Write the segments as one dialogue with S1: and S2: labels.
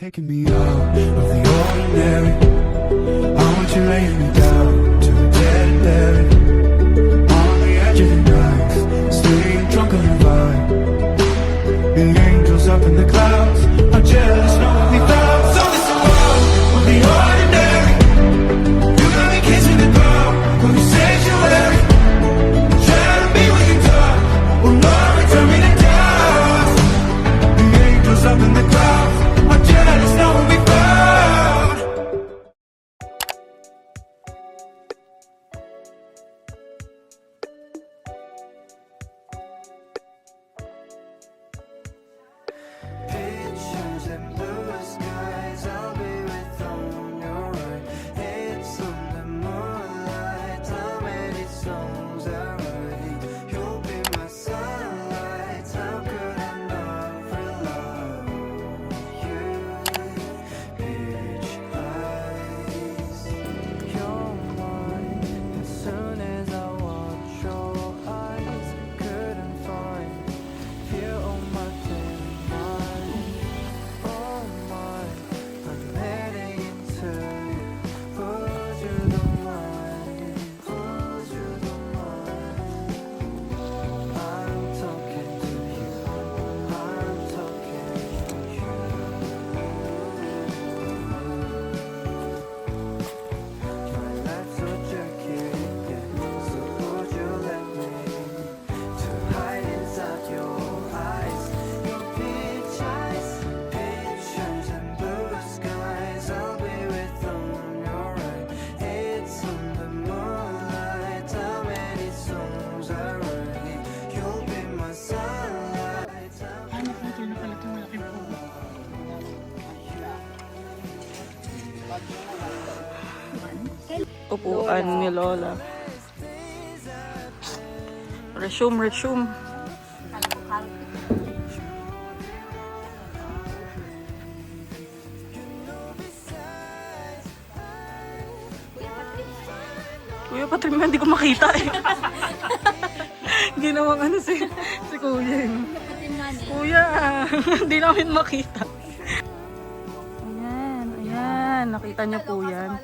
S1: Taking me out of the ordinary. I want you laying me down to the dead and buried. On the edge of the knife, staying drunk on the vine. The angels up in the clouds are jealous, knowing we found. So this world of the ordinary. You got me kissing the ground from the sanctuary. Trying to be with you, God. Well, Lord, return me to dust. The angels up in the clouds are jealous, knowing we found.
S2: Pictures and blue skies, I'll be with on your right. It's on the moonlight, how many songs I write. You'll be my sunlight, how could I not rely on you? Beach eyes, you're mine. As soon as I watch your eyes, couldn't find fear on my oh my, I'm heading into you. Would you don't mind? Would you don't mind? I'm talking to you. I'm talking to you. My life's so jerky, yeah. So would you let me to hide inside your eyes? Your peach eyes, pictures and blue skies. I'll be with on your right. It's on the moonlight. How many songs I write? You'll be my sunlight.
S3: Ay, napagil na pala itong malaking po.
S4: Upuan ni Lola. Resume. Kuya Patrick, hindi ko makita eh. Ginawang ano si Kuya eh. Kuya, hindi namin makita. Ayan, nakita niyo po yan.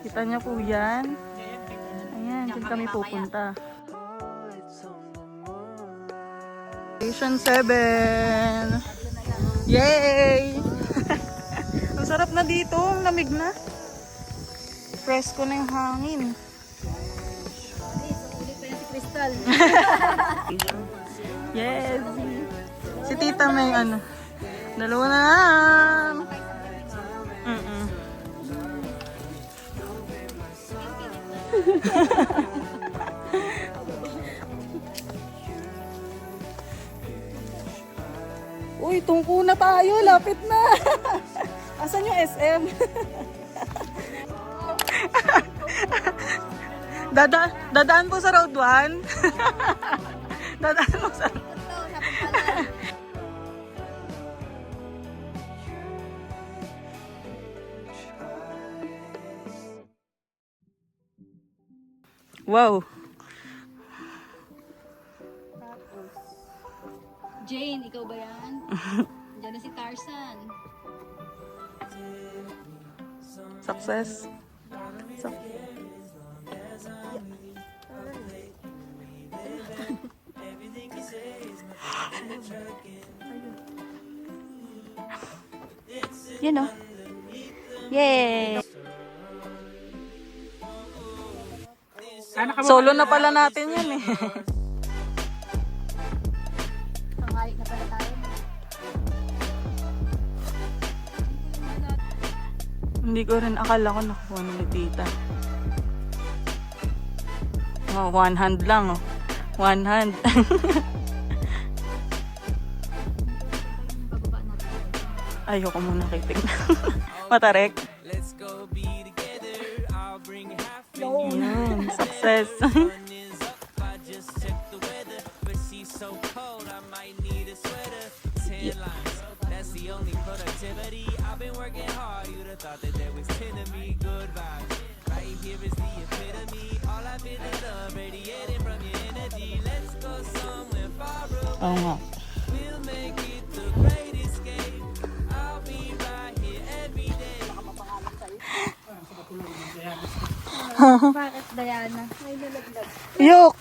S4: Kita niyo po yan. Ayan, dyan kami pupunta. Station 7. Yay! Ang sarap na dito, ang lamig na. Presko na yung hangin.
S3: Crystal.
S4: Yes! Si tita may ano. Dalawa na lang. Uy, tungko na tayo. Lapit na. Asan yung SM? Dadaan po sa Road 1. Dadaan po sa... Wow.
S3: Jane, ikaw ba yan? Diyan na si Tarzan.
S4: Success.
S3: You know. Yay!
S4: Solo na pala natin yan eh.
S3: Pangalik na pala tayo.
S4: Hindi ko rin akala ko nakuha ni tita. Oh, one hand lang oh. One hand.
S3: Bababa natin.
S4: Ayoko muna kitignan. Matarek. Yan, success.
S2: That's the only productivity. I've been working hard. You'd have thought that there was 10 of me. Good vibes. Right here is the epitome. All I feel is love radiating from your energy. Let's go somewhere far away.
S4: Oo nga.
S2: We'll make it the great escape.
S3: Bakit, Diana? May nalaglag.
S4: Yok!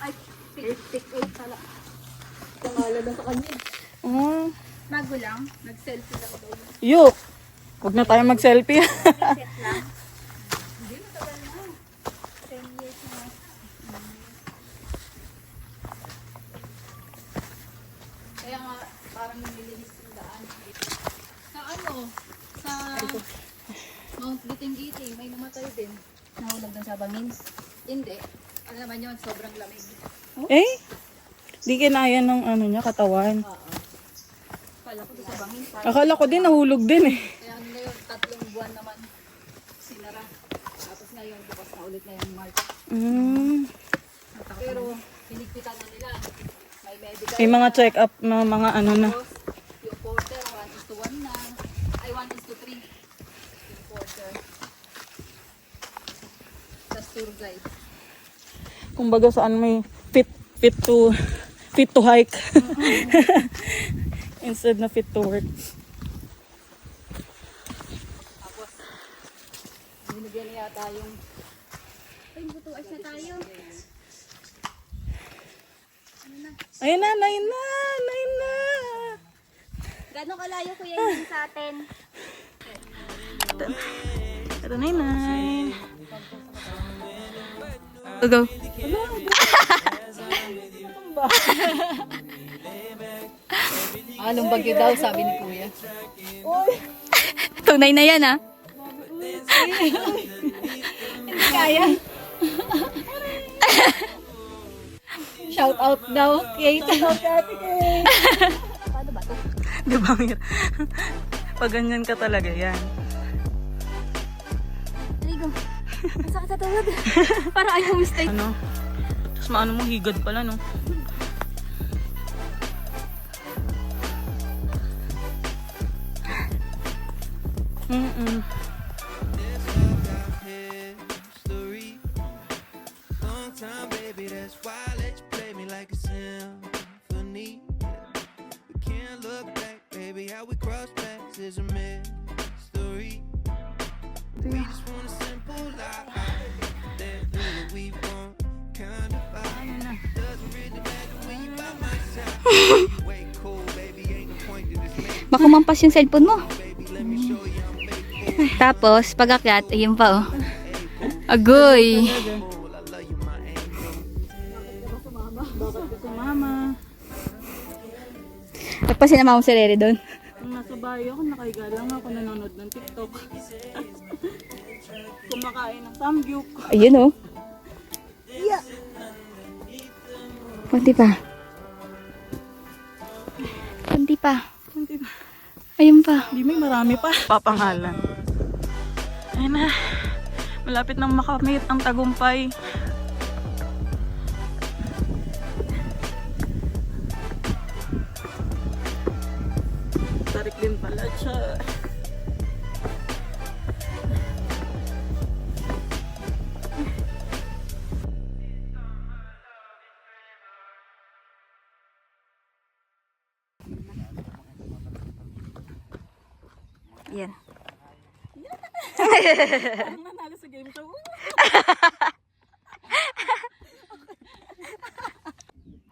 S3: Ay, pick out pala. Pangalan na sa kanya. Bago lang, nag-selfie lang daw.
S4: Yok! Huwag na tayo mag-selfie.
S3: Set lang. Hindi, matagal na. 10 years na. Kaya nga, parang nililis yung daan. Sa ano? Sa Mount Giting-Giting, may namatay din. Nahulog dun sa bangins. Hindi. Ano naman yun, sobrang lamig.
S4: Eh? Di kinaya ng ano niya, katawan.
S3: Oo. Kala ko doon sa bangins.
S4: Akala ko din, nahulog din eh.
S3: Kaya ngayon, 3 buwan naman sinara. Tapos ngayon, bukas na ulit na yung March. Pero, pinigpitan na nila. May medical.
S4: May mga check-up na mga ano na.
S3: Tapos, yung porter, 1:1 na. Ay, 1:3. Yung porter. Tapos tour guide.
S4: Kumbaga saan may fit to hike. Instead na fit to work.
S3: Tapos, binigyan niya yata yung... Ay, buto na tayo.
S4: Ayun na.
S3: Gano'ng kalayo kuya yun sa atin?
S4: Ito na yun.
S3: Go. Anong bagyo daw, sabi ni kuya. Tunay na yan, ha? Hindi kaya. Shout out daw, Kate. Paano ba ito?
S4: Di ba, Mir? Pag ganyan ka talaga yan.
S3: Aligo. Ang sakit sa tulad. Parang ayaw mistake.
S4: Ano? Tapos maano mo, higad pala, no?
S2: History. Long time, baby, that's why I let you play me like a symphony. We can't look back, baby, how we cross paths is a mystery. We just want a simple life that do what we want, kind of vibe. Doesn't really matter when you by my side. You way cool, baby, ain't no point to this maybe.
S3: Baka mampas yung cellphone mo.
S2: Baby, let me show you I'm faithful.
S3: Tapos, pag-akyat, ayun pa, oh. Agoy.
S2: I love you, my angel.
S4: Mama.
S3: Nagpasinama mo si Rere doon.
S4: Nung nasa bayo ako, nakahiga lang ako nanonood ng TikTok. Kumakain ng samgyup.
S3: Ayun, oh. Kunti pa. Kunti pa. Ayun pa.
S4: Hindi may marami pa. Papangalan. Ayun na. Malapit nang makamit ang tagumpay. Tarik din pala siya.
S3: Yan.
S4: Parang nanalo sa game show.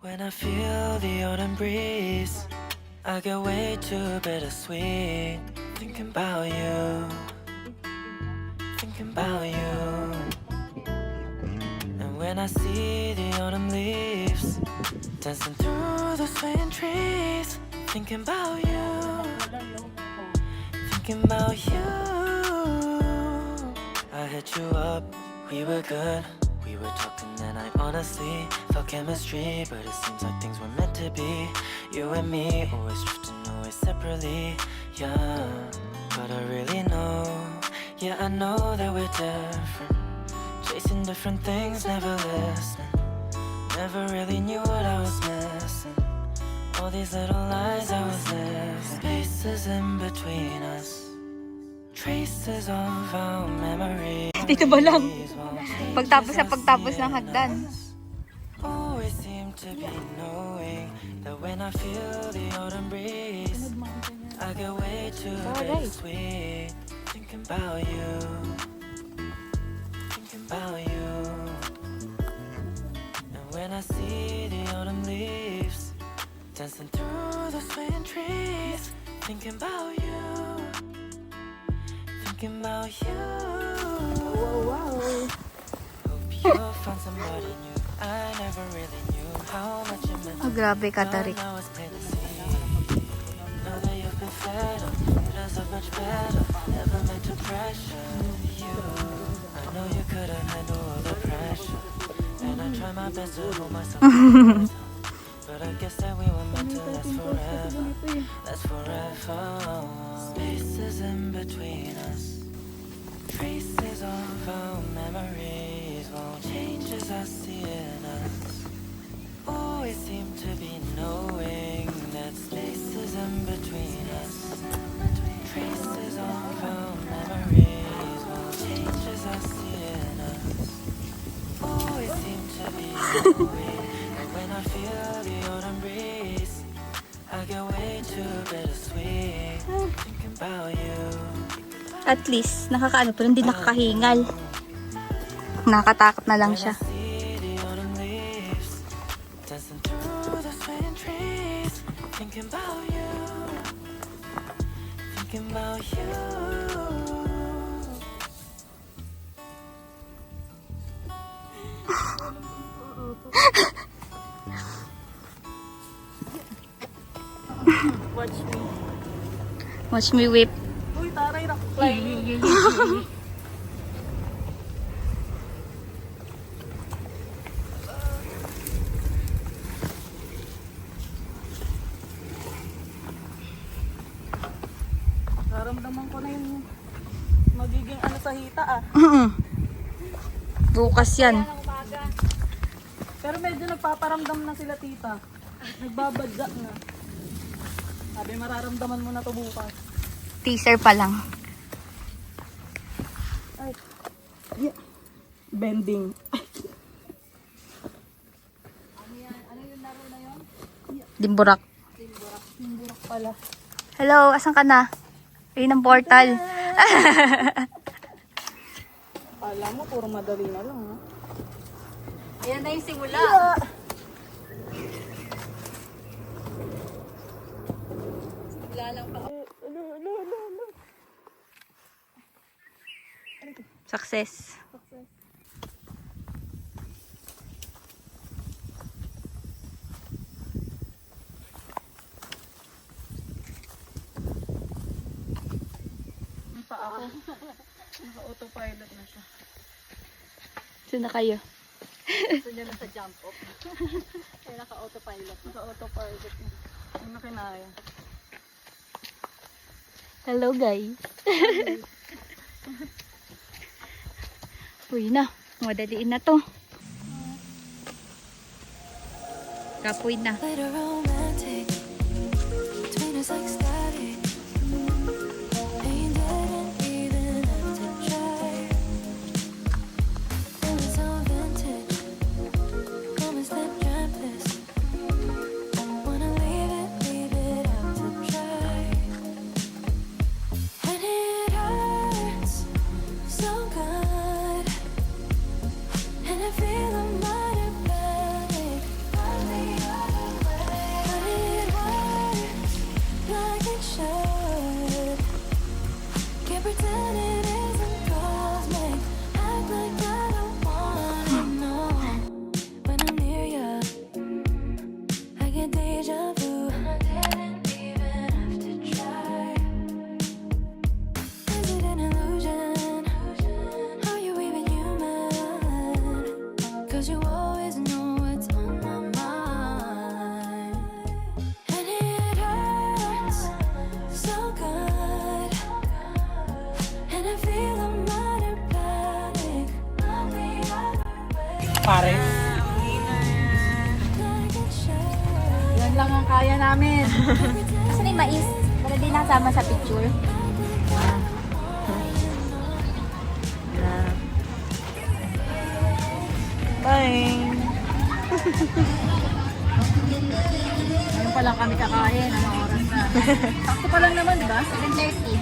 S2: When I feel the autumn breeze, I get way too bittersweet. Thinking about you, thinking about you. And when I see the autumn leaves dancing through the swaying trees, thinking about you, thinking about you. I hit you up, we were good. We were talking and I honestly felt chemistry, but it seems like things were meant to be. You and me, always drifting away separately, yeah. But I really know, yeah, I know that we're different. Chasing different things, never listening. Never really knew what I was missing. All these little lies I was living. Spaces in between us, traces of our memories.
S3: Dito ba lang? Pagtapos ng hagdan.
S2: Always seem to be knowing that when I feel the autumn breeze, I get way too bittersweet. thinking about you, thinking about you. And when I see the autumn leaves dancing through the swaying trees, thinking about you, thinking about you. Hope you'll find somebody new. I never really knew how much you meant to me.
S5: Grabe ka, Tarik.
S2: Now it's plain to see. Now that you've been fed up, you deserve much better. Never meant to pressure you. I know you couldn't handle all the pressure, and I try my best to hold myself together. But I guess that we were meant to last forever. Last forever. Spaces in between us, traces of our memories won't change as I see in us. Always seem to be knowing that spaces in between us, traces of our memories won't change as I see in us. Always seem to be knowing that when I feel the autumn breeze, I get way too bittersweet. Thinking about you.
S5: At least, nakakaano pero hindi nakakahingal. Nakatakot na lang siya.
S2: See the autumn leaves dancing through the swaying trees, thinking about you, thinking about you.
S4: Watch me.
S5: Watch me whip.
S4: Uy, taray, rock climb. Naramdaman ko na yung magiging ano sa hita ah.
S5: Bukas yan.
S4: Pero medyo nagpaparamdam na sila tita. Nagbabadya na. Sabi mararamdaman mo na to bukas.
S5: Teaser pa lang.
S4: Ay. Yeah. Bending.
S5: Dimburak.
S4: Burak pala.
S5: Hello, asan ka na? Ayun ang portal.
S4: Alam mo, puro madali na lang ha.
S3: Ayan na yung simula. Simula lang pa.
S5: Success.
S4: Pa ako. Naka-autopilot na siya.
S5: Saan na kayo?
S3: Gusto niya na sa jump off. Kaya naka-autopilot.
S4: Naka-autopilot na. Ano na kinaya?
S5: Hello guys. Uy na, madaliin na to. Kapoy na.
S2: Later romantic between us like static. And you didn't even have to try. Feeling so vintage, almost that dreamless. Wanna leave it out to dry. And it hurts so good, and I feel a mighty panic from the other way. But it works like it should. Can't pretend it isn't cosmic. Act like I don't wanna know. When I'm near you, I get deja vu. I didn't even have to try. Is it an illusion? Are you even human? 'Cause you always know what's on my mind. And it hurts so good, and I feel a mighty panic from the other way.
S4: Pare.
S2: Like it should.
S3: Yan lang ang kaya namin.
S5: Kasi yung mais, para di nasama sa picture.
S4: Bye.
S3: Ngayon pa lang kami kakain. Anong oras na? Sakto pa lang naman, di ba? 7:30.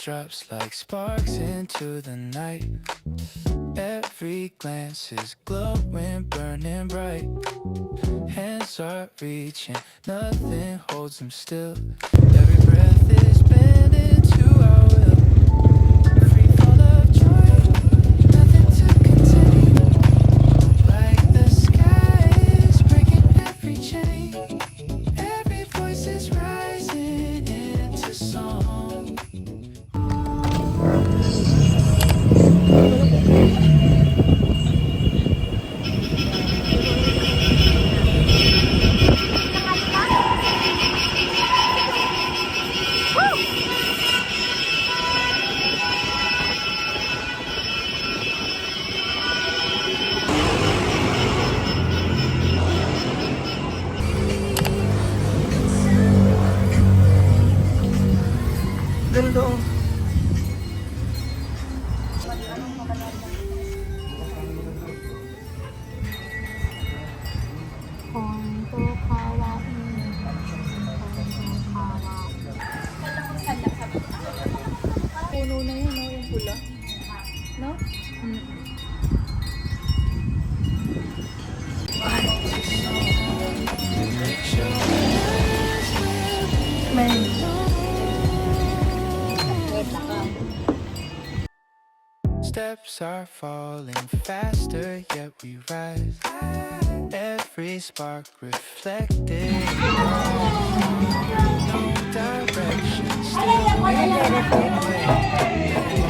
S1: drops like sparks into the night. Every glance is glowing, burning bright. Hands are reaching, nothing holds them still. Every breath is bending to our will. Free fall of joy, nothing to contain. Like the sky is breaking every chain. Every voice is rising into song.
S4: Ganda oh.
S5: Konto kawain.
S4: Puno na yun, no? Yung pula. No?
S1: Steps are falling faster, yet we rise. Every spark reflected. No direction, still we way.